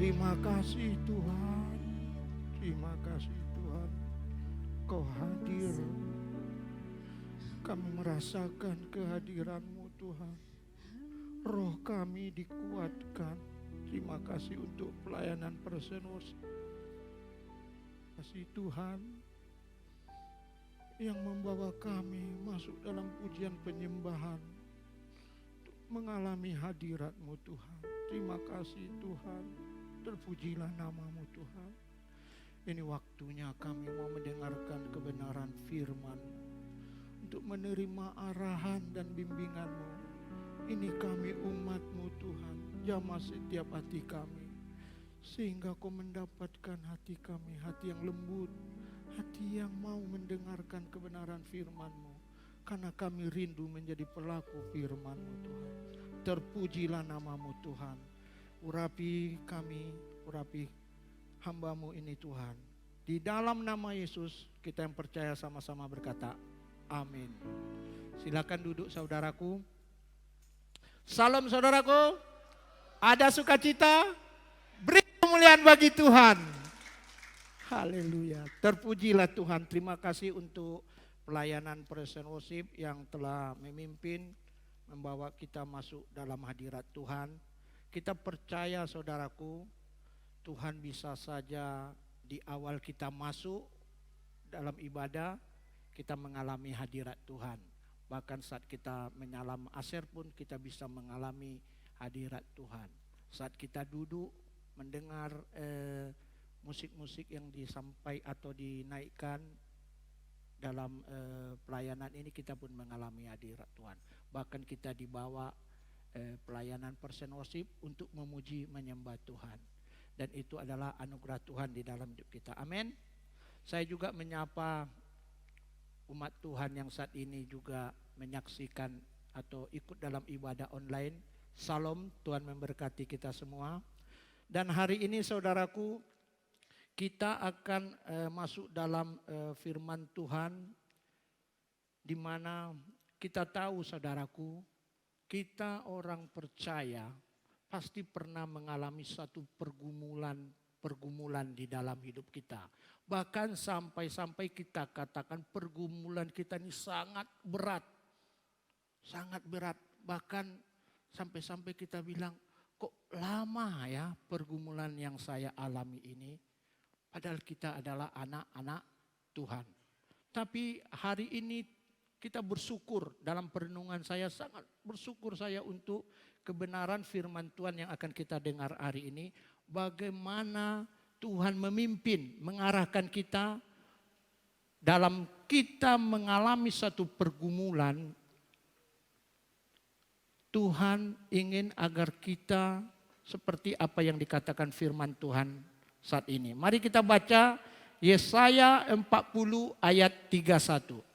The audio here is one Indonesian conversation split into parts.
Terima kasih Tuhan. Terima kasih Tuhan. Kau hadir. Kami merasakan kehadiran-Mu Tuhan. Roh kami dikuatkan. Terima kasih untuk pelayanan Persenos. Kasih Tuhan yang membawa kami masuk dalam pujian penyembahan untuk mengalami hadirat-Mu Tuhan. Terima kasih Tuhan. Terpujilah nama-Mu Tuhan. Ini waktunya kami mau mendengarkan kebenaran firman untuk menerima arahan dan bimbingan-Mu. Ini kami umat-Mu Tuhan, jamah setiap hati kami, sehingga Kau mendapatkan hati kami, hati yang lembut, hati yang mau mendengarkan kebenaran firman-Mu, karena kami rindu menjadi pelaku firman-Mu Tuhan. Terpujilah nama-Mu Tuhan. Urapi kami, urapi hamba-Mu ini Tuhan. Di dalam nama Yesus kita yang percaya sama-sama berkata amin. Silakan duduk saudaraku. Salam saudaraku. Ada sukacita, beri kemuliaan bagi Tuhan. Haleluya. Terpujilah Tuhan. Terima kasih untuk pelayanan Present Worship yang telah memimpin, membawa kita masuk dalam hadirat Tuhan. Kita percaya saudaraku, Tuhan bisa saja di awal kita masuk dalam ibadah, kita mengalami hadirat Tuhan. Bahkan saat kita menyalam asar pun kita bisa mengalami hadirat Tuhan. Saat kita duduk mendengar musik-musik yang disampaikan atau dinaikkan dalam pelayanan ini, kita pun mengalami hadirat Tuhan. Bahkan kita dibawa pelayanan Present Worship untuk memuji menyembah Tuhan. Dan itu adalah anugerah Tuhan di dalam hidup kita. Amin. Saya juga menyapa umat Tuhan yang saat ini juga menyaksikan atau ikut dalam ibadah online. Salam, Tuhan memberkati kita semua. Dan hari ini saudaraku, kita akan masuk dalam firman Tuhan, di mana kita tahu saudaraku, kita orang percaya pasti pernah mengalami satu pergumulan di dalam hidup kita. Bahkan sampai-sampai kita katakan pergumulan kita ini sangat berat. Sangat berat. Bahkan sampai-sampai kita bilang, kok lama ya pergumulan yang saya alami ini. Padahal kita adalah anak-anak Tuhan. Tapi hari ini kita bersyukur, dalam perenungan saya sangat bersyukur saya untuk kebenaran firman Tuhan yang akan kita dengar hari ini. Bagaimana Tuhan memimpin, mengarahkan kita dalam kita mengalami satu pergumulan. Tuhan ingin agar kita seperti apa yang dikatakan firman Tuhan saat ini. Mari kita baca Yesaya 40 ayat 31.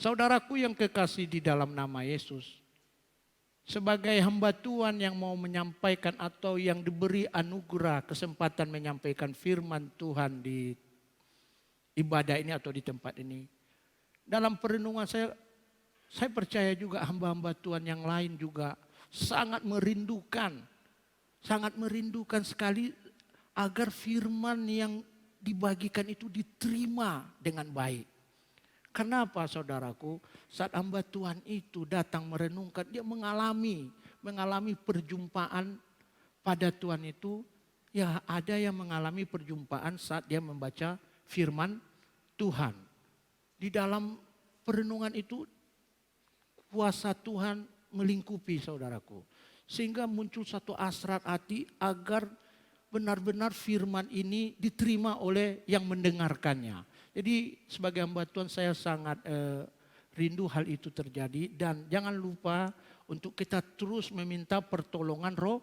Saudaraku yang kekasih di dalam nama Yesus, sebagai hamba Tuhan yang mau menyampaikan atau yang diberi anugerah kesempatan menyampaikan firman Tuhan di ibadah ini atau di tempat ini. Dalam perenungan saya percaya juga hamba-hamba Tuhan yang lain juga sangat merindukan sekali agar firman yang dibagikan itu diterima dengan baik. Kenapa saudaraku? Saat hamba Tuhan itu datang merenungkan, dia mengalami perjumpaan pada Tuhan itu. Ya ada yang mengalami perjumpaan saat dia membaca firman Tuhan. Di dalam perenungan itu kuasa Tuhan melingkupi saudaraku. Sehingga muncul satu hasrat hati agar benar-benar firman ini diterima oleh yang mendengarkannya. Jadi sebagai hamba Tuhan saya sangat rindu hal itu terjadi. Dan jangan lupa untuk kita terus meminta pertolongan Roh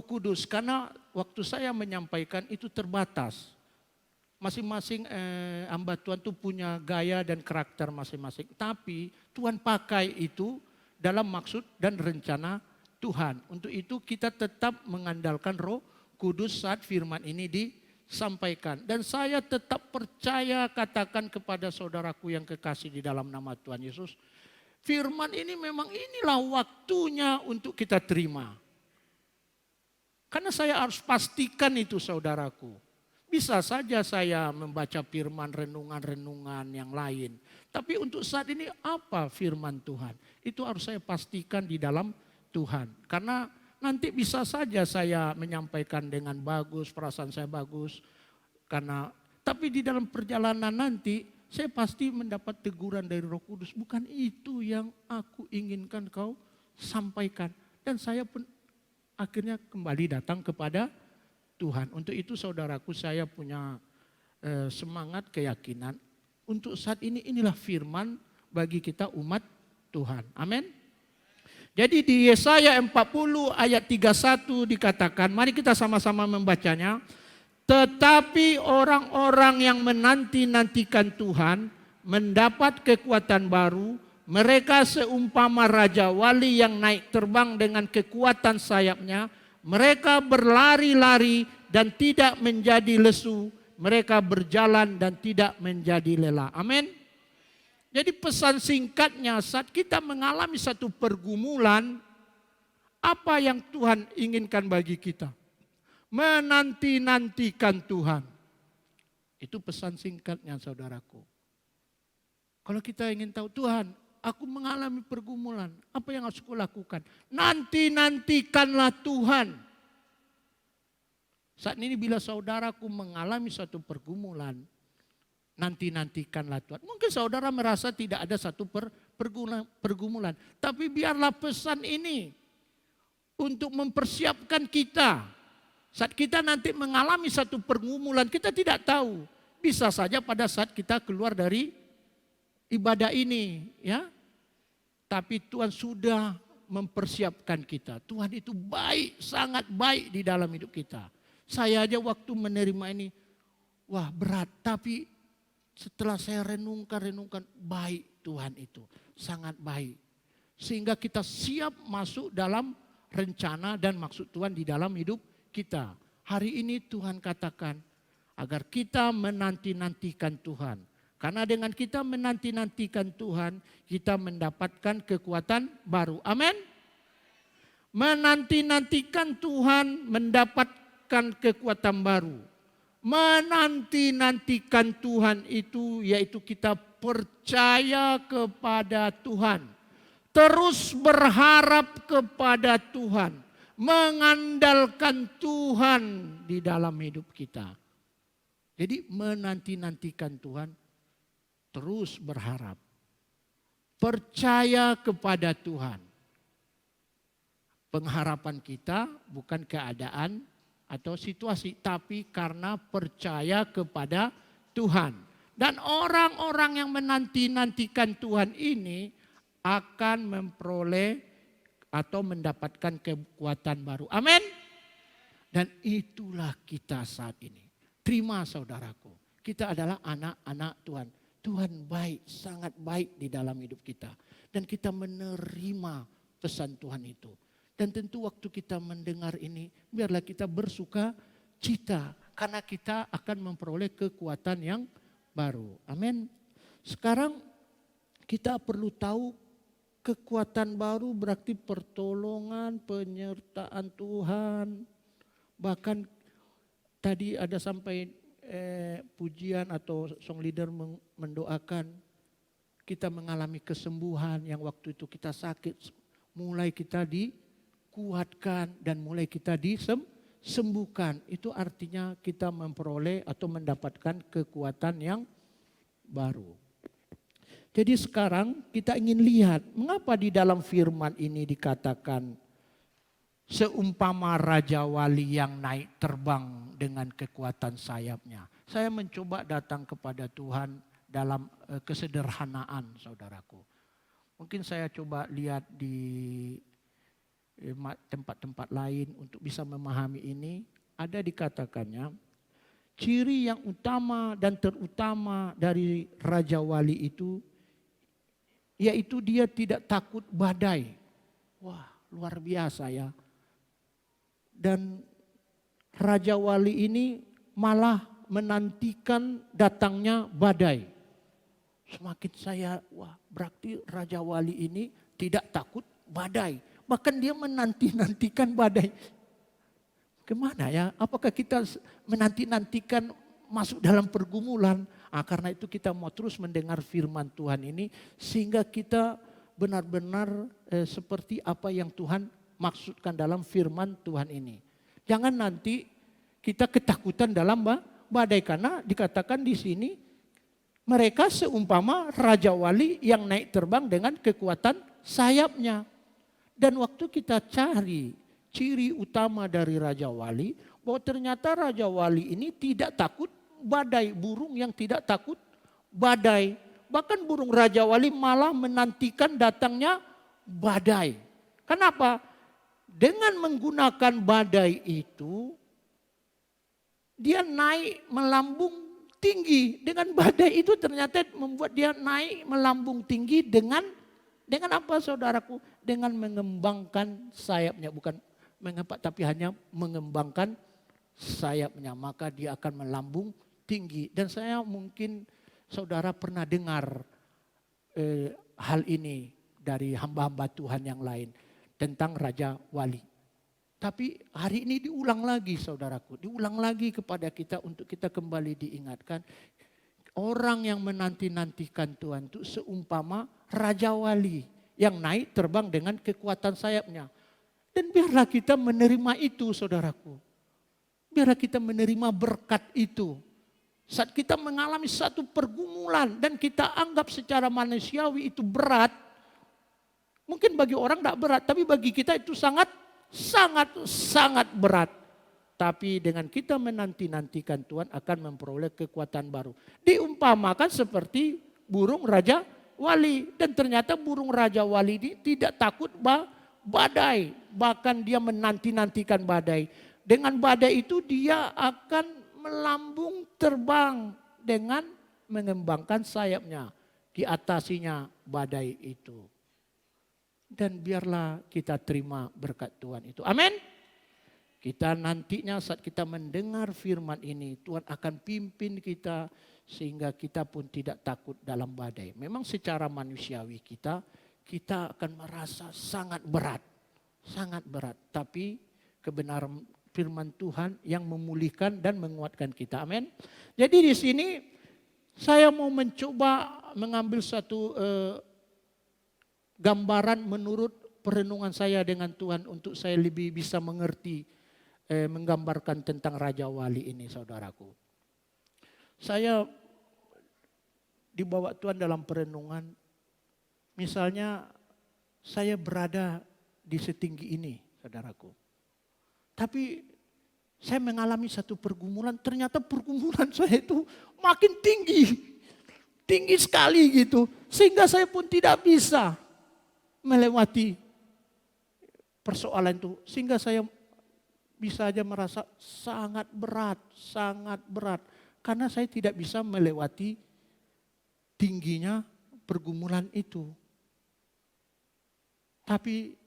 Kudus. Karena waktu saya menyampaikan itu terbatas. Masing-masing hamba Tuhan itu punya gaya dan karakter masing-masing. Tapi Tuhan pakai itu dalam maksud dan rencana Tuhan. Untuk itu kita tetap mengandalkan Roh Kudus saat firman ini disampaikan. Dan saya tetap percaya, katakan kepada saudaraku yang kekasih di dalam nama Tuhan Yesus, firman ini memang inilah waktunya untuk kita terima. Karena saya harus pastikan itu saudaraku. Bisa saja saya membaca firman renungan-renungan yang lain. Tapi untuk saat ini apa firman Tuhan? Itu harus saya pastikan di dalam Tuhan. Karena nanti bisa saja saya menyampaikan dengan bagus, perasaan saya bagus. Tapi di dalam perjalanan nanti saya pasti mendapat teguran dari Roh Kudus. Bukan itu yang aku inginkan kau sampaikan. Dan saya pun akhirnya kembali datang kepada Tuhan. Untuk itu saudaraku, saya punya semangat, keyakinan. Untuk saat ini inilah firman bagi kita umat Tuhan. Amin. Jadi di Yesaya 40 ayat 31 dikatakan, mari kita sama-sama membacanya. Tetapi orang-orang yang menanti-nantikan Tuhan mendapat kekuatan baru. Mereka seumpama raja wali yang naik terbang dengan kekuatan sayapnya. Mereka berlari-lari dan tidak menjadi lesu. Mereka berjalan dan tidak menjadi lelah. Amin. Jadi pesan singkatnya, saat kita mengalami satu pergumulan, apa yang Tuhan inginkan bagi kita? Menanti-nantikan Tuhan. Itu pesan singkatnya saudaraku. Kalau kita ingin tahu, Tuhan, aku mengalami pergumulan, apa yang harus kulakukan? Nanti-nantikanlah Tuhan. Saat ini bila saudaraku mengalami satu pergumulan, nanti-nantikanlah Tuhan. Mungkin saudara merasa tidak ada satu pergumulan. Tapi biarlah pesan ini untuk mempersiapkan kita. Saat kita nanti mengalami satu pergumulan, kita tidak tahu. Bisa saja pada saat kita keluar dari ibadah ini, ya. Tapi Tuhan sudah mempersiapkan kita. Tuhan itu baik, sangat baik di dalam hidup kita. Saya aja waktu menerima ini, wah berat. Tapi setelah saya renungkan, baik Tuhan itu. Sangat baik. Sehingga kita siap masuk dalam rencana dan maksud Tuhan di dalam hidup kita. Hari ini Tuhan katakan agar kita menanti-nantikan Tuhan. Karena dengan kita menanti-nantikan Tuhan, kita mendapatkan kekuatan baru. Amin. Menanti-nantikan Tuhan mendapatkan kekuatan baru. Menanti-nantikan Tuhan itu yaitu kita percaya kepada Tuhan. Terus berharap kepada Tuhan. Mengandalkan Tuhan di dalam hidup kita. Jadi menanti-nantikan Tuhan. Terus berharap. Percaya kepada Tuhan. Pengharapan kita bukan keadaan atau situasi, tapi karena percaya kepada Tuhan. Dan orang-orang yang menanti-nantikan Tuhan ini akan memperoleh atau mendapatkan kekuatan baru. Amin. Dan itulah kita saat ini. Terima saudaraku, kita adalah anak-anak Tuhan. Tuhan baik, sangat baik di dalam hidup kita. Dan kita menerima pesan Tuhan itu. Dan tentu waktu kita mendengar ini, biarlah kita bersuka cita. Karena kita akan memperoleh kekuatan yang baru. Amin. Sekarang kita perlu tahu kekuatan baru berarti pertolongan, penyertaan Tuhan. Bahkan tadi ada sampai pujian atau song leader mendoakan kita mengalami kesembuhan yang waktu itu kita sakit. Mulai kita dikuatkan dan mulai kita disembuhkan. Itu artinya kita memperoleh atau mendapatkan kekuatan yang baru. Jadi sekarang kita ingin lihat mengapa di dalam firman ini dikatakan seumpama raja wali yang naik terbang dengan kekuatan sayapnya. Saya mencoba datang kepada Tuhan dalam kesederhanaan saudaraku. Mungkin saya coba lihat di tempat-tempat lain untuk bisa memahami ini. Ada dikatakannya ciri yang utama dan terutama dari raja wali itu yaitu dia tidak takut badai. Wah, luar biasa ya. Dan raja wali ini malah menantikan datangnya badai. Semakin saya, wah berarti raja wali ini tidak takut badai. Bahkan dia menanti-nantikan badai. Kemana ya? Apakah kita menanti-nantikan masuk dalam pergumulan? Karena itu kita mau terus mendengar firman Tuhan ini sehingga kita benar-benar seperti apa yang Tuhan maksudkan dalam firman Tuhan ini. Jangan nanti kita ketakutan dalam badai, karena dikatakan di sini mereka seumpama raja wali yang naik terbang dengan kekuatan sayapnya. Dan waktu kita cari ciri utama dari raja wali, bahwa ternyata raja wali ini tidak takut badai, burung yang tidak takut badai. Bahkan burung raja wali malah menantikan datangnya badai. Kenapa? Dengan menggunakan badai itu, dia naik melambung tinggi. Dengan badai itu ternyata membuat dia naik melambung tinggi dengan apa saudaraku? Dengan mengembangkan sayapnya. Bukan mengapa, tapi hanya mengembangkan sayapnya. Maka dia akan melambung tinggi. Dan saya mungkin saudara pernah dengar hal ini dari hamba-hamba Tuhan yang lain tentang Raja Wali. Tapi hari ini diulang lagi saudaraku. Diulang lagi kepada kita untuk kita kembali diingatkan. Orang yang menanti-nantikan Tuhan itu seumpama Raja Wali yang naik terbang dengan kekuatan sayapnya. Dan biarlah kita menerima itu saudaraku. Biarlah kita menerima berkat itu. Saat kita mengalami satu pergumulan dan kita anggap secara manusiawi itu berat. Mungkin bagi orang tidak berat, tapi bagi kita itu sangat berat. Tapi dengan kita menanti-nantikan Tuhan akan memperoleh kekuatan baru. Diumpamakan seperti burung Raja Wali. Dan ternyata burung Raja Wali ini tidak takut badai. Bahkan dia menanti-nantikan badai. Dengan badai itu dia akan melambung terbang dengan mengembangkan sayapnya. Diatasinya badai itu. Dan biarlah kita terima berkat Tuhan itu. Amin. Kita nantinya saat kita mendengar firman ini, Tuhan akan pimpin kita sehingga kita pun tidak takut dalam badai. Memang secara manusiawi kita akan merasa sangat berat. Sangat berat. Tapi kebenaran firman Tuhan yang memulihkan dan menguatkan kita. Amin. Jadi di sini saya mau mencoba mengambil satu gambaran menurut perenungan saya dengan Tuhan untuk saya lebih bisa mengerti, menggambarkan tentang Raja Wali ini saudaraku. Saya dibawa Tuhan dalam perenungan, misalnya saya berada di setinggi ini saudaraku. Tapi saya mengalami satu pergumulan, ternyata pergumulan saya itu makin tinggi. Tinggi sekali gitu. Sehingga saya pun tidak bisa melewati persoalan itu. Sehingga saya bisa aja merasa sangat berat. Karena saya tidak bisa melewati tingginya pergumulan itu. Tapi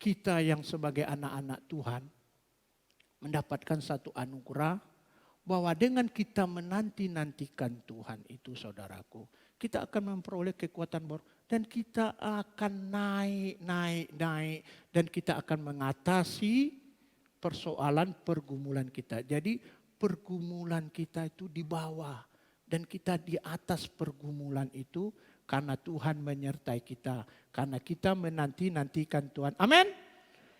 kita yang sebagai anak-anak Tuhan mendapatkan satu anugerah bahwa dengan kita menanti-nantikan Tuhan itu saudaraku, kita akan memperoleh kekuatan baru dan kita akan naik dan kita akan mengatasi persoalan pergumulan kita. Jadi pergumulan kita itu di bawah dan kita di atas pergumulan itu karena Tuhan menyertai kita, karena kita menanti-nantikan Tuhan. Amin.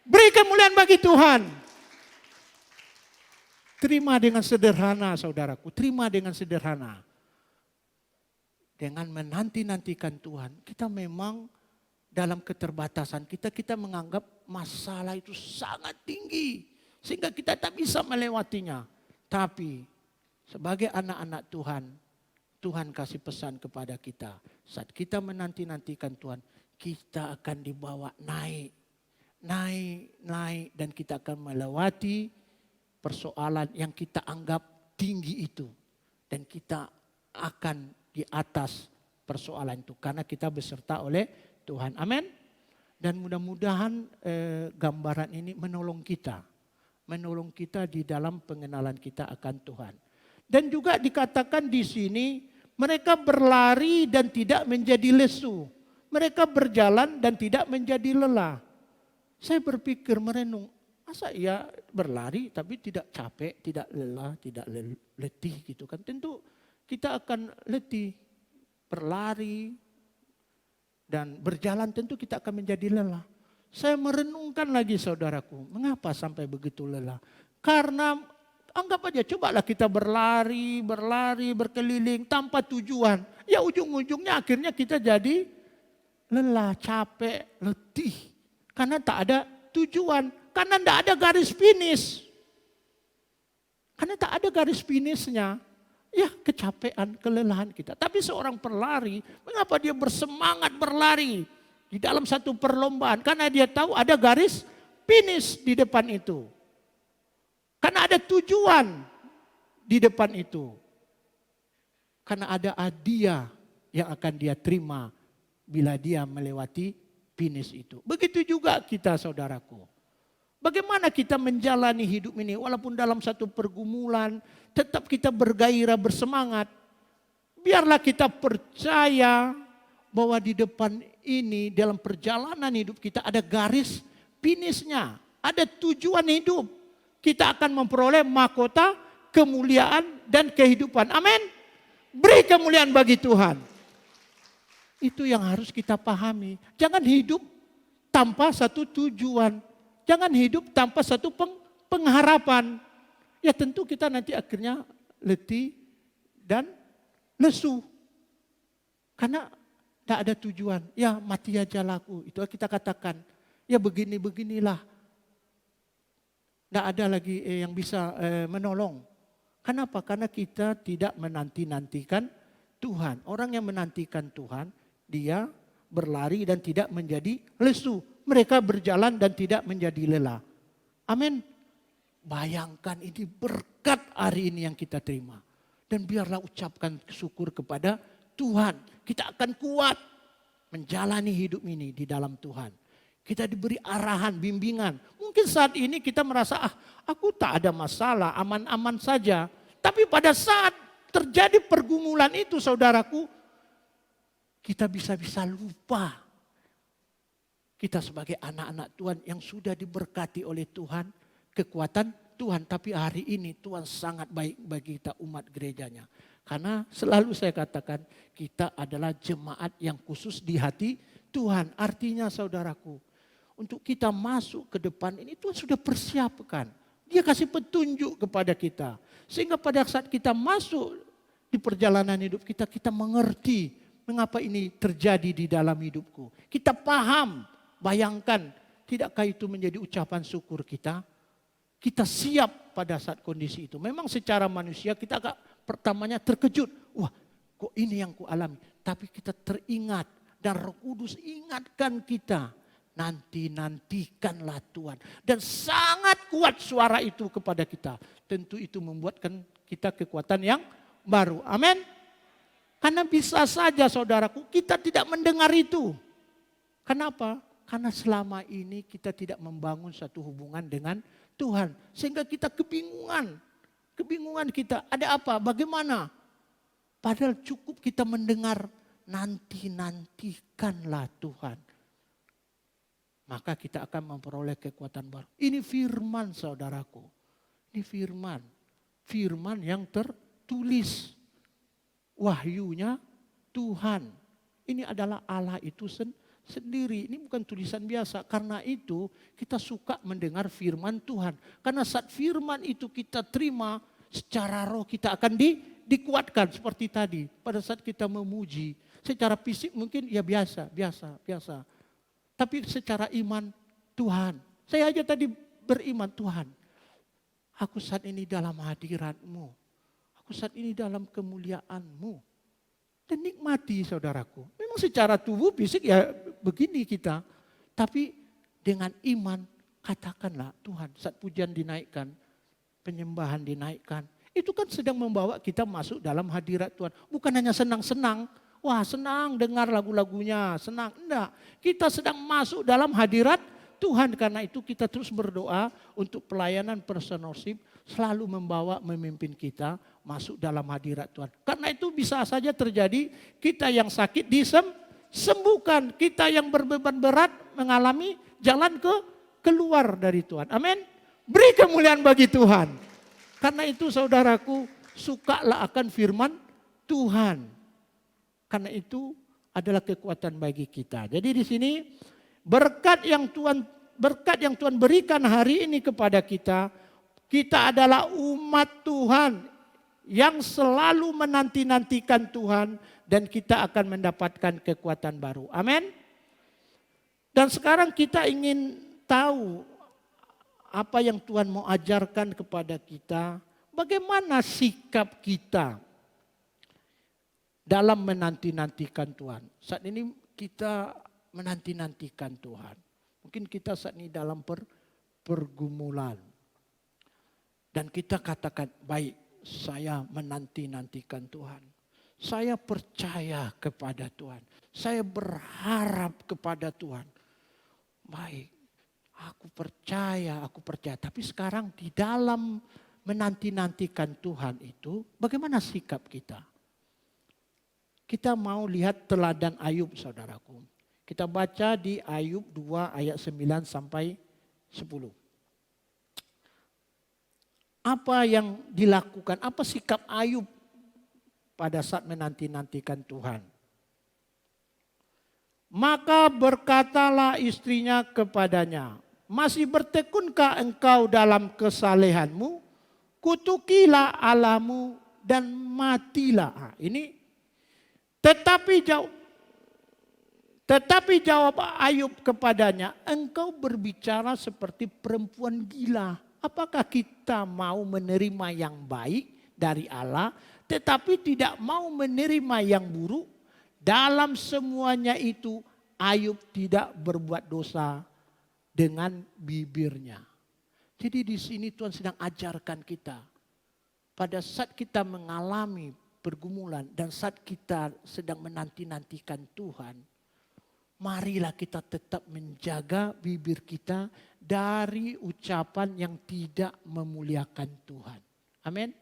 Beri kemuliaan bagi Tuhan. Terima dengan sederhana saudaraku, terima dengan sederhana. Dengan menanti-nantikan Tuhan, kita memang dalam keterbatasan kita menganggap masalah itu sangat tinggi. Sehingga kita tak bisa melewatinya. Tapi sebagai anak-anak Tuhan, Tuhan kasih pesan kepada kita. Saat kita menanti-nantikan Tuhan, kita akan dibawa naik. Dan kita akan melewati persoalan yang kita anggap tinggi itu. Dan kita akan di atas persoalan itu. Karena kita beserta oleh Tuhan. Amin. Dan mudah-mudahan gambaran ini menolong kita. Menolong kita di dalam pengenalan kita akan Tuhan. Dan juga dikatakan di sini, mereka berlari dan tidak menjadi lesu. Mereka berjalan dan tidak menjadi lelah. Saya berpikir merenung, Masa ia berlari tapi tidak capek, tidak lelah, tidak letih gitu kan. Tentu kita akan letih. Berlari dan berjalan tentu kita akan menjadi lelah. Saya merenungkan lagi saudaraku, mengapa sampai begitu lelah? Karena anggap aja, cobalah kita berlari, berkeliling tanpa tujuan. Ya ujung-ujungnya akhirnya kita jadi lelah, capek, letih. Karena tak ada tujuan, karena tidak ada garis finish. Karena tak ada garis finishnya. Ya kecapean, kelelahan kita. Tapi seorang pelari, mengapa dia bersemangat berlari di dalam satu perlombaan? Karena dia tahu ada garis finish di depan itu. Karena ada tujuan di depan itu. Karena ada hadiah yang akan dia terima bila dia melewati finish itu. Begitu juga kita saudaraku. Bagaimana kita menjalani hidup ini walaupun dalam satu pergumulan tetap kita bergairah bersemangat. Biarlah kita percaya bahwa di depan ini dalam perjalanan hidup kita ada garis finishnya. Ada tujuan hidup. Kita akan memperoleh mahkota, kemuliaan dan kehidupan. Amin. Beri kemuliaan bagi Tuhan. Itu yang harus kita pahami. Jangan hidup tanpa satu tujuan. Jangan hidup tanpa satu pengharapan. Ya tentu kita nanti akhirnya letih dan lesu. Karena tidak ada tujuan. Ya mati aja laku. Itu kita katakan. Ya beginilah. Tidak ada lagi yang bisa menolong. Kenapa? Karena kita tidak menanti-nantikan Tuhan. Orang yang menantikan Tuhan, dia berlari dan tidak menjadi lesu. Mereka berjalan dan tidak menjadi lelah. Amin. Bayangkan ini berkat hari ini yang kita terima. Dan biarlah ucapkan syukur kepada Tuhan. Kita akan kuat menjalani hidup ini di dalam Tuhan. Kita diberi arahan, bimbingan. Mungkin saat ini kita merasa, aku tak ada masalah, aman-aman saja. Tapi pada saat terjadi pergumulan itu saudaraku, kita bisa-bisa lupa. Kita sebagai anak-anak Tuhan yang sudah diberkati oleh Tuhan, kekuatan Tuhan. Tapi hari ini Tuhan sangat baik bagi kita umat gerejanya. Karena selalu saya katakan kita adalah jemaat yang khusus di hati Tuhan. Artinya saudaraku, untuk kita masuk ke depan ini Tuhan sudah persiapkan. Dia kasih petunjuk kepada kita. Sehingga pada saat kita masuk di perjalanan hidup kita, kita mengerti mengapa ini terjadi di dalam hidupku. Kita paham. Bayangkan, tidakkah itu menjadi ucapan syukur kita? Kita siap pada saat kondisi itu. Memang secara manusia kita agak pertamanya terkejut. Wah, kok ini yang ku alami? Tapi kita teringat dan Roh Kudus ingatkan kita. Nantikanlah Tuhan. Dan sangat kuat suara itu kepada kita. Tentu itu membuatkan kita kekuatan yang baru. Amin. Karena bisa saja saudaraku kita tidak mendengar itu. Kenapa? Karena selama ini kita tidak membangun satu hubungan dengan Tuhan. Sehingga kita kebingungan. Kebingungan kita ada apa? Bagaimana? Padahal cukup kita mendengar nantikanlah Tuhan. Maka kita akan memperoleh kekuatan baru. Ini firman saudaraku. Ini firman. Firman yang tertulis. Wahyunya Tuhan. Ini adalah Allah itu sendiri. Ini bukan tulisan biasa. Karena itu kita suka mendengar firman Tuhan. Karena saat firman itu kita terima secara roh kita akan dikuatkan seperti tadi. Pada saat kita memuji. Secara fisik mungkin ya biasa. Tapi secara iman Tuhan. Saya aja tadi beriman Tuhan. Aku saat ini dalam hadirat-Mu. Aku saat ini dalam kemuliaan-Mu. Dan nikmati saudaraku. Memang secara tubuh fisik ya begini kita. Tapi dengan iman katakanlah Tuhan saat pujian dinaikkan. Penyembahan dinaikkan. Itu kan sedang membawa kita masuk dalam hadirat Tuhan. Bukan hanya senang-senang. Wah senang dengar lagu-lagunya. Senang. Enggak. Kita sedang masuk dalam hadirat Tuhan. Karena itu kita terus berdoa untuk pelayanan personalship. Selalu memimpin kita masuk dalam hadirat Tuhan. Karena itu bisa saja terjadi kita yang sakit disembuhkan. Kita yang berbeban berat mengalami jalan keluar dari Tuhan. Amin. Beri kemuliaan bagi Tuhan. Karena itu saudaraku, sukalah akan firman Tuhan. Karena itu adalah kekuatan bagi kita. Jadi di sini berkat yang Tuhan berikan hari ini kepada kita, kita adalah umat Tuhan yang selalu menanti-nantikan Tuhan dan kita akan mendapatkan kekuatan baru. Amin. Dan sekarang kita ingin tahu apa yang Tuhan mau ajarkan kepada kita, bagaimana sikap kita dalam menanti-nantikan Tuhan. Saat ini kita menanti-nantikan Tuhan. Mungkin kita saat ini dalam pergumulan. Dan kita katakan, baik, saya menanti-nantikan Tuhan. Saya percaya kepada Tuhan. Saya berharap kepada Tuhan. Baik, aku percaya. Tapi sekarang di dalam menanti-nantikan Tuhan itu, bagaimana sikap kita? Kita mau lihat teladan Ayub, saudaraku. Kita baca di Ayub 2 ayat 9 sampai 10. Apa yang dilakukan, apa sikap Ayub pada saat menanti-nantikan Tuhan? Maka berkatalah istrinya kepadanya, masih bertekunkah engkau dalam kesalehanmu? Kutukilah Allahmu dan matilah. Tetapi jawab Ayub kepadanya, engkau berbicara seperti perempuan gila. Apakah kita mau menerima yang baik dari Allah, tetapi tidak mau menerima yang buruk? Dalam semuanya itu Ayub tidak berbuat dosa dengan bibirnya. Jadi di sini Tuhan sedang ajarkan kita. Pada saat kita mengalami pergumulan dan saat kita sedang menanti-nantikan Tuhan, marilah kita tetap menjaga bibir kita dari ucapan yang tidak memuliakan Tuhan. Amin.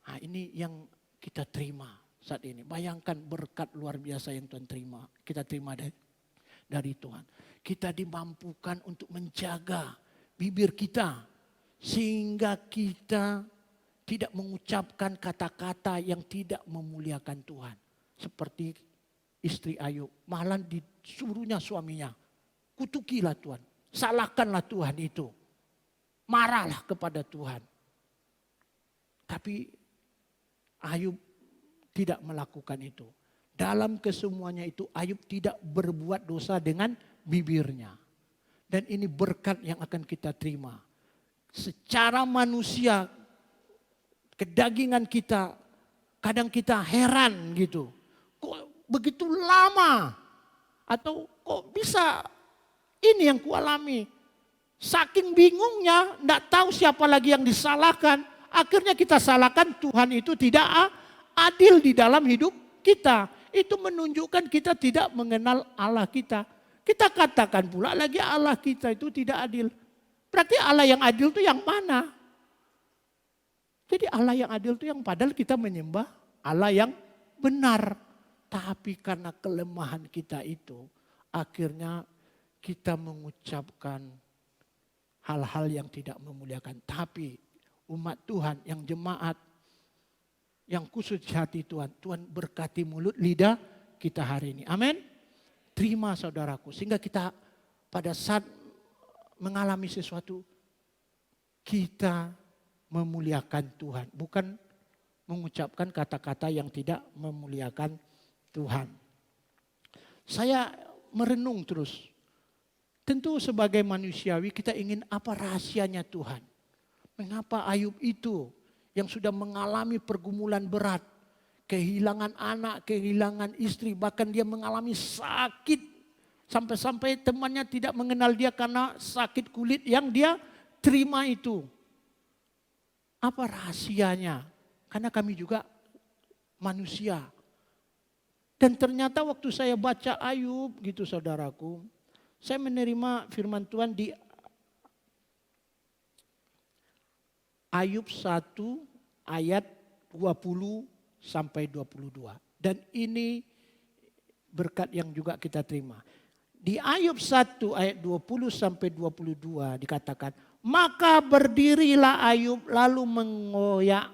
Nah, ini yang kita terima saat ini. Bayangkan berkat luar biasa yang Tuhan terima. Kita terima dari Tuhan. Kita dimampukan untuk menjaga bibir kita. Sehingga kita tidak mengucapkan kata-kata yang tidak memuliakan Tuhan. Seperti istri Ayub. Malah disuruhnya suaminya. Kutukilah Tuhan. Salahkanlah Tuhan itu. Marahlah kepada Tuhan. Tapi Ayub tidak melakukan itu. Dalam kesemuanya itu Ayub tidak berbuat dosa dengan bibirnya. Dan ini berkat yang akan kita terima. Secara manusia, kedagingan kita, kadang kita heran gitu. Kok begitu lama? Atau kok bisa ini yang kualami? Saking bingungnya, tidak tahu siapa lagi yang disalahkan. Akhirnya kita salahkan Tuhan itu tidak adil di dalam hidup kita. Itu menunjukkan kita tidak mengenal Allah kita. Kita katakan pula lagi Allah kita itu tidak adil. Berarti Allah yang adil itu yang mana? Jadi Allah yang adil itu yang padahal kita menyembah Allah yang benar. Tapi karena kelemahan kita itu, akhirnya kita mengucapkan hal-hal yang tidak memuliakan. Tapi umat Tuhan yang jemaat, yang khusus hati Tuhan, Tuhan berkati mulut lidah kita hari ini. Amin. Terima saudaraku, sehingga kita pada saat mengalami sesuatu, kita memuliakan Tuhan. Bukan mengucapkan kata-kata yang tidak memuliakan Tuhan. Saya merenung terus. Tentu sebagai manusiawi kita ingin apa rahasianya Tuhan. Mengapa Ayub itu yang sudah mengalami pergumulan berat. Kehilangan anak, kehilangan istri. Bahkan dia mengalami sakit. Sampai-sampai temannya tidak mengenal dia karena sakit kulit yang dia terima itu. Apa rahasianya? Karena kami juga manusia. Dan ternyata waktu saya baca Ayub gitu saudaraku. Saya menerima firman Tuhan di Ayub 1 ayat 20 sampai 22. Dan ini berkat yang juga kita terima. Di Ayub 1 ayat 20 sampai 22 dikatakan, Maka berdirilah Ayub lalu mengoyak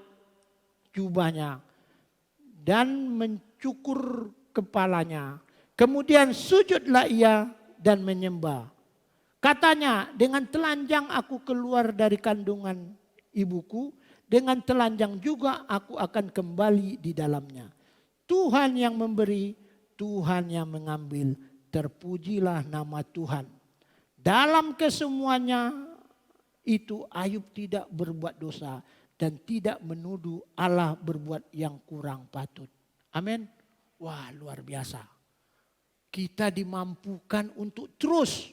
jubahnya dan mencukur kepalanya. Kemudian sujudlah ia dan menyembah. Katanya, dengan telanjang aku keluar dari kandungan ibuku, dengan telanjang juga aku akan kembali di dalamnya. Tuhan yang memberi, Tuhan yang mengambil, terpujilah nama Tuhan. Dalam kesemuanya itu Ayub tidak berbuat dosa dan tidak menuduh Allah berbuat yang kurang patut. Amin. Wah, luar biasa. Kita dimampukan untuk terus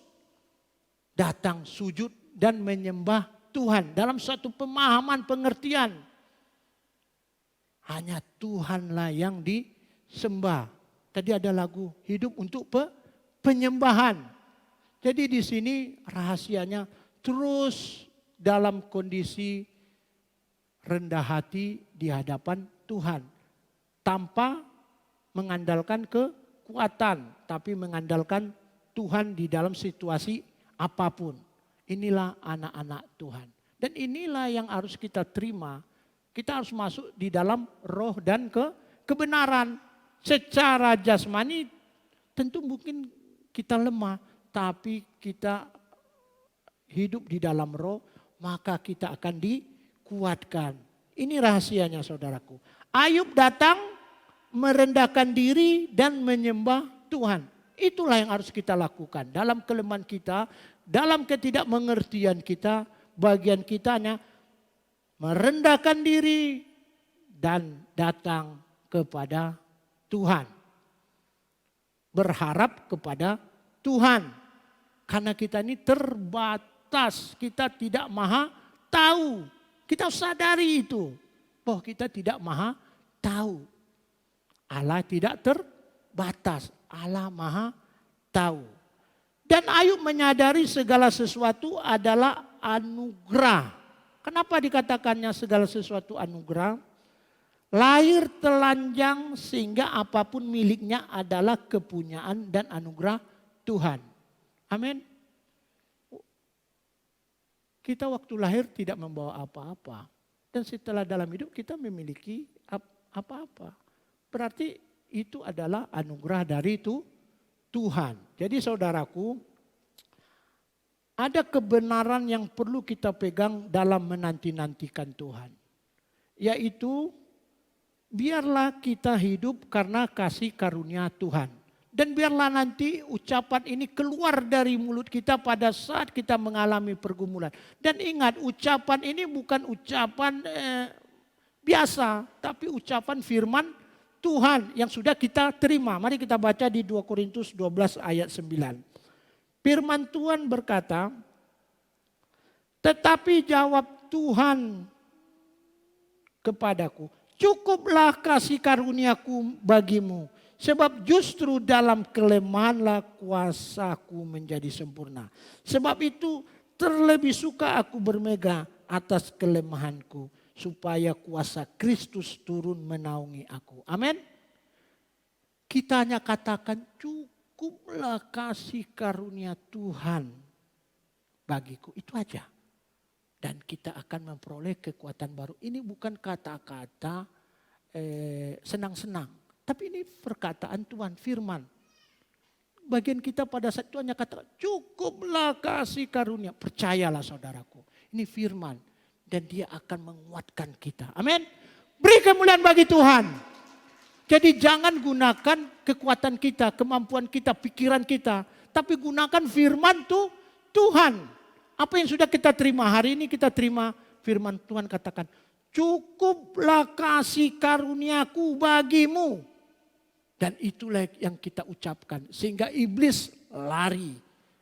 datang sujud dan menyembah Tuhan dalam satu pemahaman pengertian. Hanya Tuhanlah yang disembah. Tadi ada lagu hidup untuk penyembahan. Jadi di sini rahasianya terus dalam kondisi rendah hati di hadapan Tuhan. Tanpa mengandalkan kekuatan, tapi mengandalkan Tuhan di dalam situasi apapun. Inilah anak-anak Tuhan. Dan inilah yang harus kita terima. Kita harus masuk di dalam roh dan kebenaran. Secara jasmani tentu mungkin kita lemah. Tapi kita hidup di dalam roh, maka kita akan dikuatkan. Ini rahasianya saudaraku. Ayub datang merendahkan diri dan menyembah Tuhan. Itulah yang harus kita lakukan. Dalam kelemahan kita, dalam ketidakmengertian kita, bagian kitanya merendahkan diri dan datang kepada Tuhan. Berharap kepada Tuhan. Karena kita ini terbatas, kita tidak maha tahu. Kita sadari itu, bahwa kita tidak maha tahu. Allah tidak terbatas, Allah maha tahu. Dan Ayub menyadari segala sesuatu adalah anugerah. Kenapa dikatakannya segala sesuatu anugerah? Lahir telanjang sehingga apapun miliknya adalah kepunyaan dan anugerah Tuhan. Amin. Kita waktu lahir tidak membawa apa-apa. Dan setelah dalam hidup kita memiliki apa-apa. Berarti itu adalah anugerah dari Tuhan. Jadi saudaraku, ada kebenaran yang perlu kita pegang dalam menanti-nantikan Tuhan. Yaitu biarlah kita hidup karena kasih karunia Tuhan. Dan biarlah nanti ucapan ini keluar dari mulut kita pada saat kita mengalami pergumulan. Dan ingat, ucapan ini bukan ucapan biasa, tapi ucapan firman Tuhan yang sudah kita terima. Mari kita baca di 2 Korintus 12 ayat 9. Firman Tuhan berkata, tetapi jawab Tuhan kepadaku, cukuplah kasih karuniaku bagimu. Sebab justru dalam kelemahanlah kuasaku menjadi sempurna. Sebab itu terlebih suka aku bermegah atas kelemahanku. Supaya kuasa Kristus turun menaungi aku. Amin. Kita hanya katakan cukuplah kasih karunia Tuhan bagiku. Itu aja. Dan kita akan memperoleh kekuatan baru. Ini bukan kata-kata senang-senang. Tapi ini perkataan Tuhan, firman. Bagian kita pada saat itu hanya kata, cukuplah kasih karunia. Percayalah saudaraku, ini firman. Dan dia akan menguatkan kita. Amin. Beri kemuliaan bagi Tuhan. Jadi jangan gunakan kekuatan kita, kemampuan kita, pikiran kita. Tapi gunakan firman Tuhan. Apa yang sudah kita terima hari ini, kita terima firman Tuhan katakan, cukuplah kasih karuniaku bagimu. Dan itulah yang kita ucapkan. Sehingga iblis lari.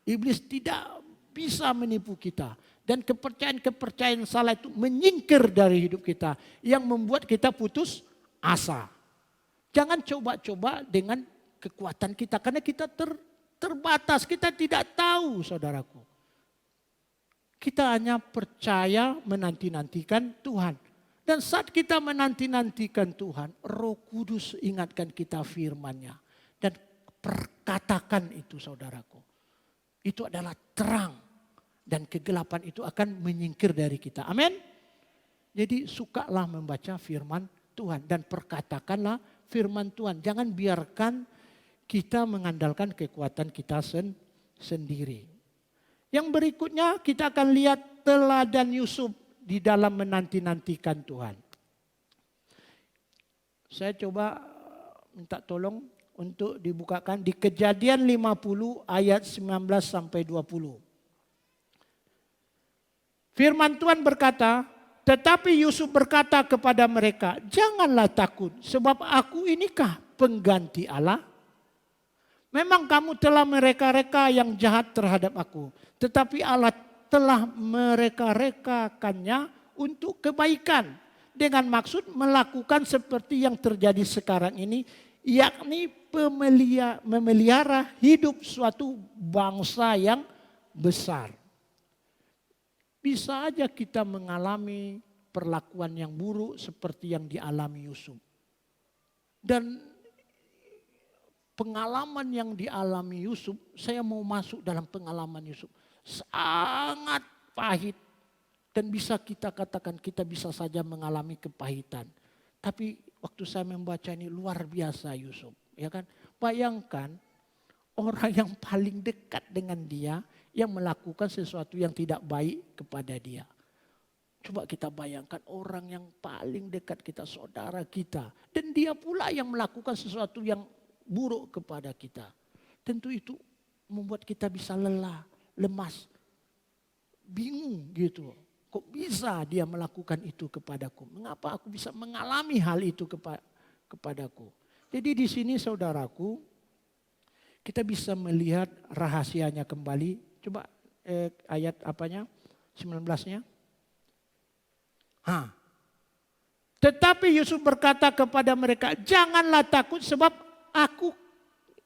Iblis tidak bisa menipu kita. Dan kepercayaan-kepercayaan salah itu menyingkir dari hidup kita. Yang membuat kita putus asa. Jangan coba-coba dengan kekuatan kita. Karena kita terbatas. Kita tidak tahu saudaraku. Kita hanya percaya menanti-nantikan Tuhan. Dan saat kita menanti-nantikan Tuhan, Roh Kudus ingatkan kita firman-Nya. Dan perkatakan itu saudaraku. Itu adalah terang. Dan kegelapan itu akan menyingkir dari kita. Amin. Jadi sukalah membaca firman Tuhan dan perkatakanlah firman Tuhan. Jangan biarkan kita mengandalkan kekuatan kita sendiri. Yang berikutnya kita akan lihat teladan Yusuf di dalam menanti-nantikan Tuhan. Saya coba minta tolong untuk dibukakan di Kejadian 50 ayat 19 sampai 20. Firman Tuhan berkata, tetapi Yusuf berkata kepada mereka, janganlah takut sebab aku inikah pengganti Allah. Memang kamu telah mereka-reka yang jahat terhadap aku. Tetapi Allah telah mereka-rekakannya untuk kebaikan. Dengan maksud melakukan seperti yang terjadi sekarang ini. Yakni memelihara hidup suatu bangsa yang besar. Bisa aja kita mengalami perlakuan yang buruk seperti yang dialami Yusuf. Dan pengalaman yang dialami Yusuf, saya mau masuk dalam pengalaman Yusuf. Sangat pahit. Dan bisa kita katakan kita bisa saja mengalami kepahitan. Tapi waktu saya membaca ini luar biasa Yusuf. Ya kan? Bayangkan orang yang paling dekat dengan dia yang melakukan sesuatu yang tidak baik kepada dia. Coba kita bayangkan orang yang paling dekat kita, saudara kita. Dan dia pula yang melakukan sesuatu yang buruk kepada kita. Tentu itu membuat kita bisa lelah, lemas, bingung gitu. Kok bisa dia melakukan itu kepadaku? Mengapa aku bisa mengalami hal itu kepadaku? Jadi di sini saudaraku, kita bisa melihat rahasianya kembali. Coba ayat apanya? 19-nya. Tetapi Yusuf berkata kepada mereka, janganlah takut sebab aku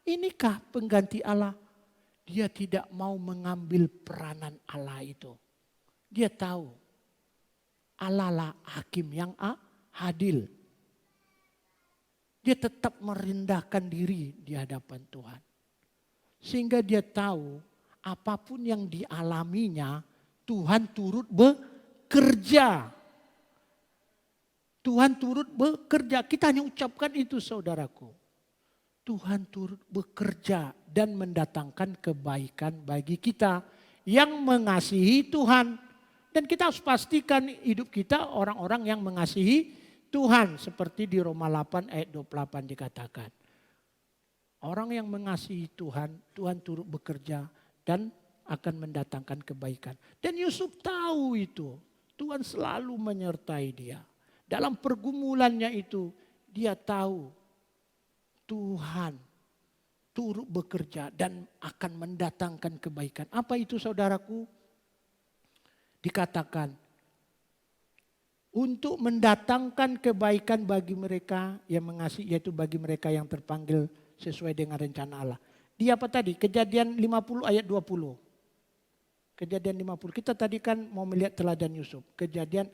inikah pengganti Allah. Dia tidak mau mengambil peranan Allah itu. Dia tahu Allah lah hakim yang adil. Dia tetap merendahkan diri di hadapan Tuhan. Sehingga dia tahu apapun yang dialaminya Tuhan turut bekerja. Tuhan turut bekerja. Kita hanya ucapkan itu saudaraku. Tuhan turut bekerja dan mendatangkan kebaikan bagi kita yang mengasihi Tuhan. Dan kita harus pastikan hidup kita orang-orang yang mengasihi Tuhan. Seperti di Roma 8 ayat 28 dikatakan. Orang yang mengasihi Tuhan, Tuhan turut bekerja dan akan mendatangkan kebaikan. Dan Yusuf tahu itu. Tuhan selalu menyertai dia. Dalam pergumulannya itu dia tahu Tuhan turut bekerja dan akan mendatangkan kebaikan. Apa itu saudaraku? Dikatakan untuk mendatangkan kebaikan bagi mereka yang mengasihi, yaitu bagi mereka yang terpanggil sesuai dengan rencana Allah. Dia apa tadi? Kejadian 50 ayat 20. Kejadian 50. Kita tadi kan mau melihat teladan Yusuf. Kejadian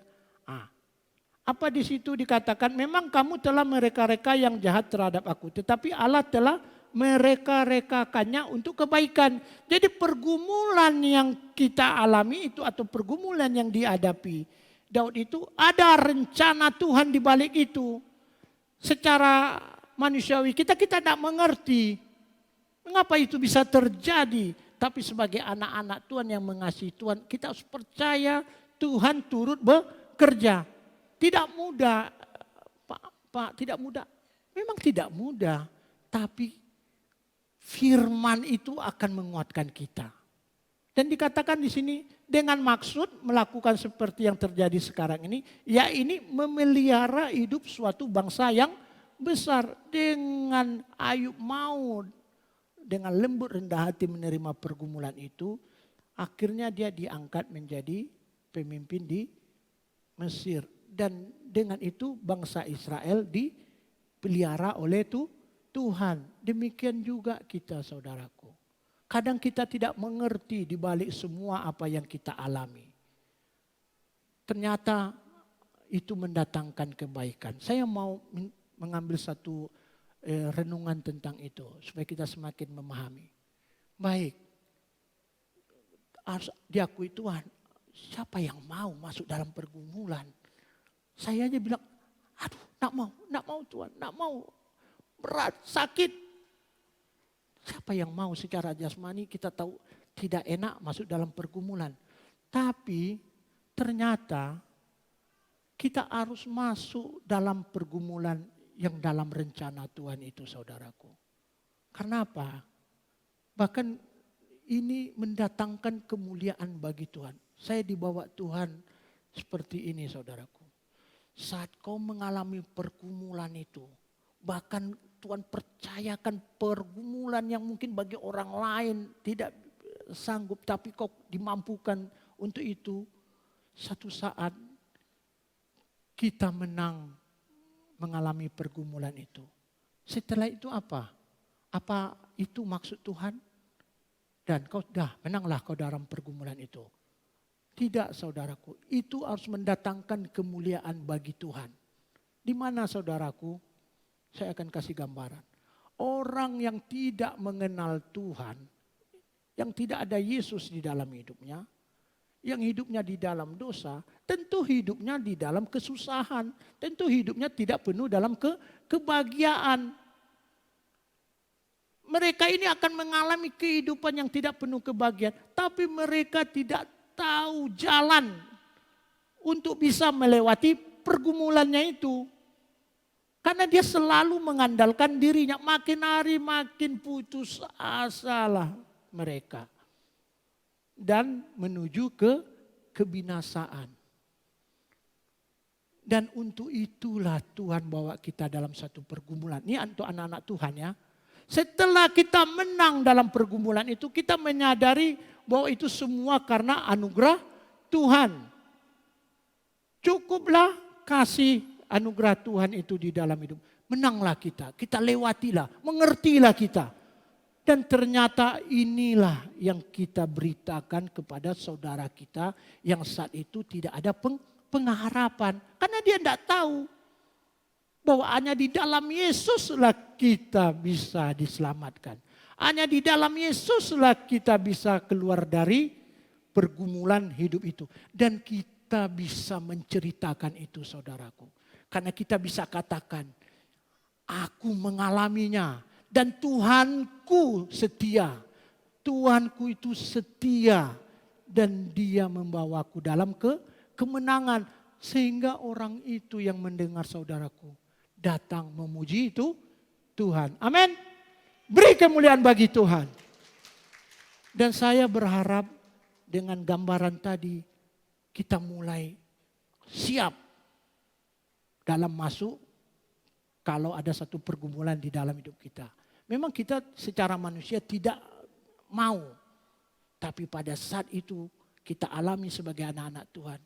apa di situ dikatakan? Memang kamu telah mereka-reka yang jahat terhadap aku. Tetapi Allah telah mereka-rekakannya untuk kebaikan. Jadi pergumulan yang kita alami itu atau pergumulan yang dihadapi Daud itu ada rencana Tuhan di balik itu. Secara manusiawi kita tidak mengerti mengapa itu bisa terjadi. Tapi sebagai anak-anak Tuhan yang mengasihi Tuhan, kita harus percaya Tuhan turut bekerja. Tidak mudah, Pak, tidak mudah. Memang tidak mudah, tapi firman itu akan menguatkan kita. Dan dikatakan di sini dengan maksud melakukan seperti yang terjadi sekarang ini, ya ini memelihara hidup suatu bangsa yang besar. Dengan Ayub mau dengan lembut rendah hati menerima pergumulan itu, akhirnya dia diangkat menjadi pemimpin di Mesir. Dan dengan itu bangsa Israel dipelihara oleh Tuhan. Demikian juga kita saudaraku. Kadang kita tidak mengerti di balik semua apa yang kita alami. Ternyata itu mendatangkan kebaikan. Saya mau mengambil satu renungan tentang itu supaya kita semakin memahami. Baik, harus diakui Tuhan. Siapa yang mau masuk dalam pergumulan? Saya aja bilang, aduh nak mau Tuhan, nak mau. Berat, sakit. Siapa yang mau secara jasmani kita tahu tidak enak masuk dalam pergumulan. Tapi ternyata kita harus masuk dalam pergumulan yang dalam rencana Tuhan itu, saudaraku. Karena apa? Bahkan ini mendatangkan kemuliaan bagi Tuhan. Saya dibawa Tuhan seperti ini, saudaraku. Saat kau mengalami pergumulan itu, bahkan Tuhan percayakan pergumulan yang mungkin bagi orang lain tidak sanggup, tapi kau dimampukan untuk itu. Satu saat kita menang mengalami pergumulan itu. Setelah itu apa? Apa itu maksud Tuhan? Dan kau menanglah kau dalam pergumulan itu. Tidak, saudaraku, itu harus mendatangkan kemuliaan bagi Tuhan. Di mana, saudaraku? Saya akan kasih gambaran. Orang yang tidak mengenal Tuhan, yang tidak ada Yesus di dalam hidupnya, yang hidupnya di dalam dosa, tentu hidupnya di dalam kesusahan, tentu hidupnya tidak penuh dalam kebahagiaan. Mereka ini akan mengalami kehidupan yang tidak penuh kebahagiaan, tapi mereka tidak tahu jalan untuk bisa melewati pergumulannya itu. Karena dia selalu mengandalkan dirinya, makin hari makin putus asalah mereka. Dan menuju ke kebinasaan. Dan untuk itulah Tuhan bawa kita dalam satu pergumulan. Ini untuk anak-anak Tuhan ya. Setelah kita menang dalam pergumulan itu, kita menyadari bahwa itu semua karena anugerah Tuhan. Cukuplah kasih anugerah Tuhan itu di dalam hidup. Menanglah kita lewatilah, mengertilah kita. Dan ternyata inilah yang kita beritakan kepada saudara kita yang saat itu tidak ada pengharapan. Karena dia tidak tahu bahwa hanya di dalam Yesuslah kita bisa diselamatkan. Hanya di dalam Yesuslah kita bisa keluar dari pergumulan hidup itu. Dan kita bisa menceritakan itu, saudaraku. Karena kita bisa katakan, aku mengalaminya dan Tuhanku setia. Tuhanku itu setia dan dia membawaku dalam kemenangan. Sehingga orang itu yang mendengar saudaraku datang memuji itu Tuhan. Amin. Beri kemuliaan bagi Tuhan. Dan saya berharap dengan gambaran tadi kita mulai siap dalam masuk kalau ada satu pergumulan di dalam hidup kita. Memang kita secara manusia tidak mau. Tapi pada saat itu kita alami sebagai anak-anak Tuhan.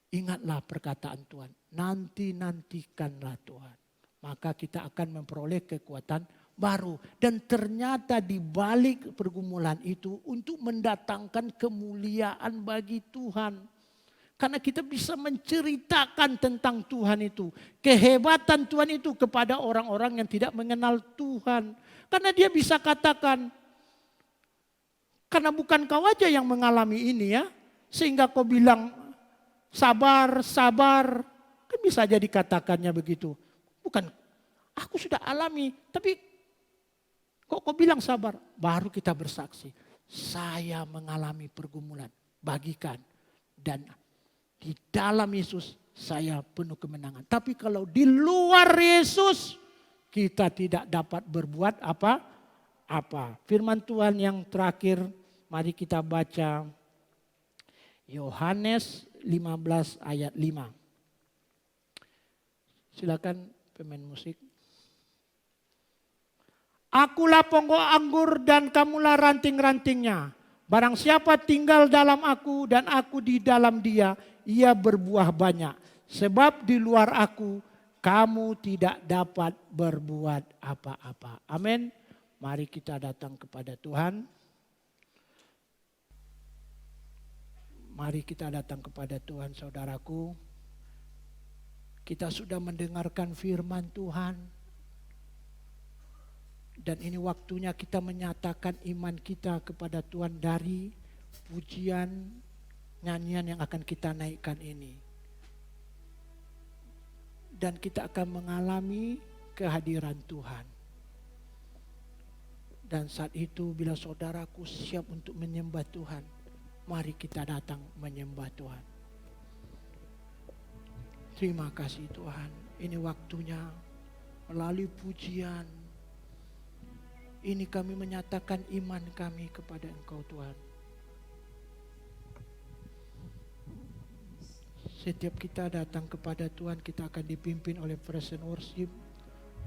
Ingatlah perkataan Tuhan. Nantikanlah Tuhan. Maka kita akan memperoleh kekuatan baru. Dan ternyata di balik pergumulan itu untuk mendatangkan kemuliaan bagi Tuhan. Karena kita bisa menceritakan tentang Tuhan itu. Kehebatan Tuhan itu kepada orang-orang yang tidak mengenal Tuhan. Karena dia bisa katakan, karena bukan kau aja yang mengalami ini ya. Sehingga kau bilang sabar. Kan bisa jadi katakannya begitu. Bukan, aku sudah alami. Tapi kok kau bilang sabar? Baru kita bersaksi. Saya mengalami pergumulan. Bagikan. Dan di dalam Yesus saya penuh kemenangan. Tapi kalau di luar Yesus kita tidak dapat berbuat apa-apa. Firman Tuhan yang terakhir mari kita baca Yohanes 15 ayat 5. Silakan pemain musik. Akulah pokok anggur dan kamulah ranting-rantingnya. Barang siapa tinggal dalam aku dan aku di dalam dia, ia berbuah banyak. Sebab di luar aku, kamu tidak dapat berbuat apa-apa. Amin. Mari kita datang kepada Tuhan. Mari kita datang kepada Tuhan, saudaraku. Kita sudah mendengarkan firman Tuhan. Dan ini waktunya kita menyatakan iman kita kepada Tuhan dari pujian, nyanyian yang akan kita naikkan ini. Dan kita akan mengalami kehadiran Tuhan. Dan saat itu bila saudaraku siap untuk menyembah Tuhan, mari kita datang menyembah Tuhan. Terima kasih Tuhan, ini waktunya melalui pujian ini kami menyatakan iman kami kepada Engkau Tuhan. Setiap kita datang kepada Tuhan, kita akan dipimpin oleh praise and worship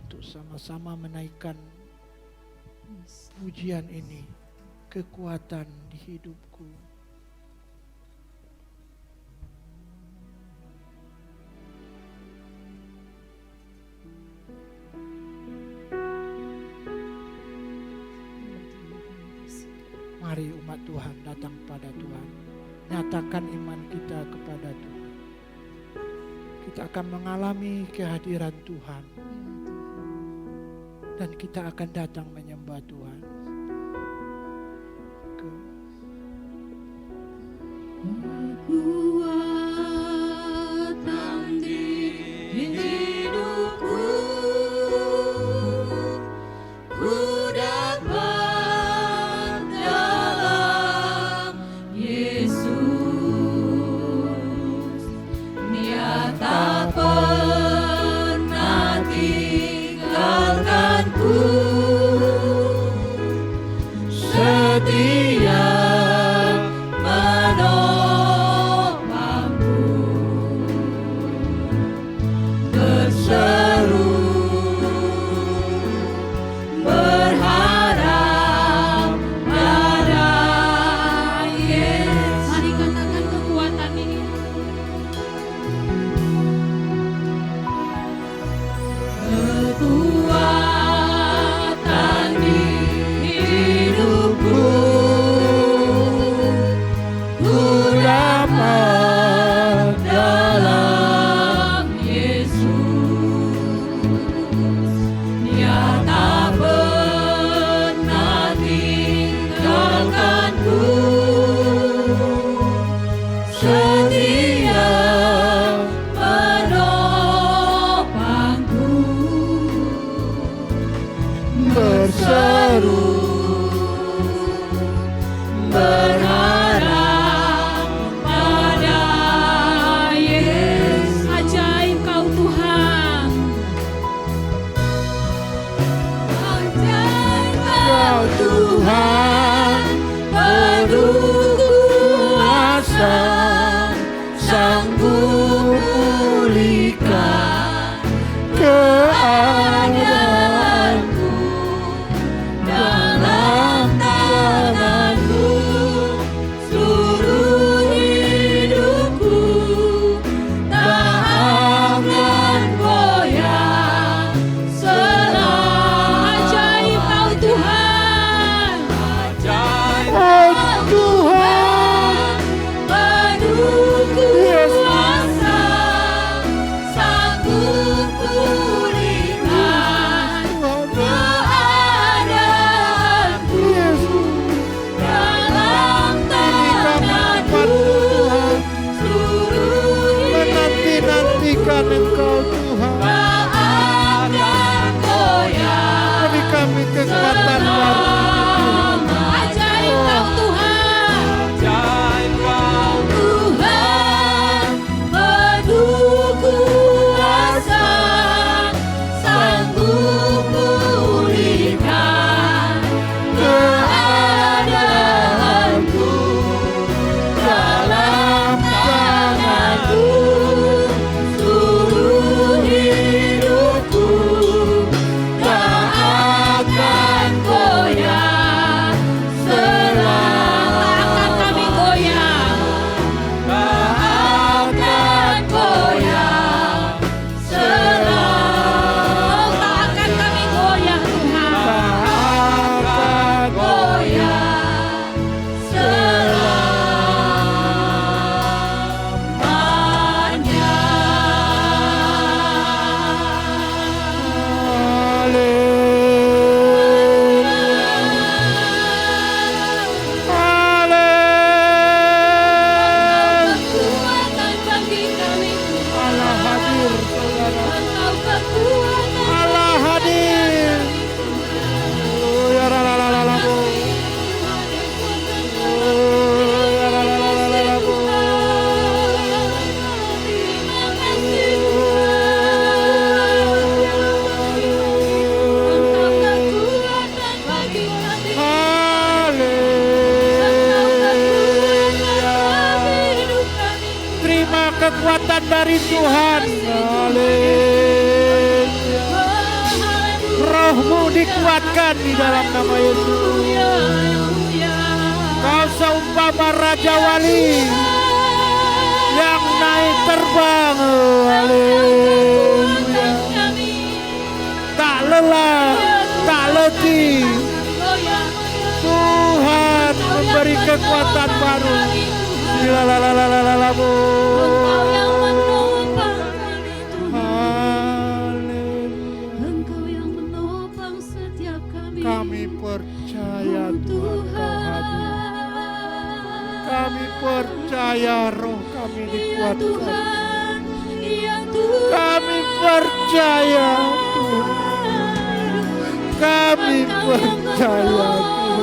untuk sama-sama menaikkan pujian ini, kekuatan di hidupku. Mari umat Tuhan datang pada Tuhan, nyatakan iman kita kepada Tuhan. Kita akan mengalami kehadiran Tuhan dan kita akan datang menyembah Tuhan. Kekuatan di hidupku, ku dapat dalam Yesus. Dia tak pernah tinggalkanku, setia menopangku, berseru berharap pada Yesus. Mari katakan kekuatan ini. Kekuatan di hidupku, ku dapat dalam Yesus. Dia tak pernah tinggalkanku, setia menopangku, berseru berharap pada Yesus. Ajaib Kau Tuhan, ajaib Kau Tuhan, penuh kuasa, sanggup pulihkan keadaanku, dalam tangan-Mu seluruh hidupku tak akan goyah selama. Ajaib Kau Tuhan, ajaib Kau Tuhan, penuh kuasa, sanggup pulihkan keadaanku, dalam tangan-Mu seluruh Menanti-nantikan Engkau Tuhan. tak akan goyah. Beri kami kekuatan baru. Ajaib Kau Tuhan, ajaib Kau Tuhan, penuh kuasa, sanggup pulihkan keadaanku, dalam tangan-Mu seluruh hidupku tak akan goyah. Tuhan. Haleluya. Rohmu dikuatkan di dalam nama Yesus. Kau seumpama Raja Wali yang naik terbang. Haleluya. Tak lelah, tak letih. Tuhan memberi kekuatan baru. Lalalalalalalamu. Kami percaya Tuhan Kau hadir. Kami percaya roh kami dikuatkan. Kami percaya Tuhan. Kami percaya Tuhan.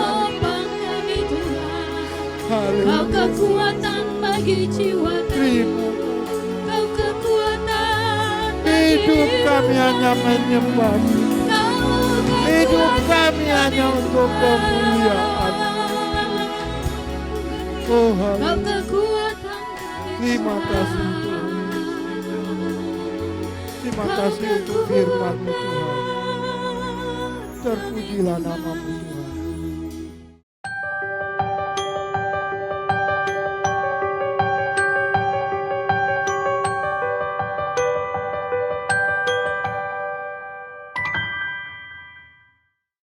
Kau kekuatan bagi jiwa Terima. Kau kekuatan Hidup kami hanya menyembah. Hidup kami hanya untuk kemuliaan. Tuhan, terima kasih Tuhan. Terima kasih untuk firman-Mu Tuhan. Terpujilah nama-Mu Tuhan.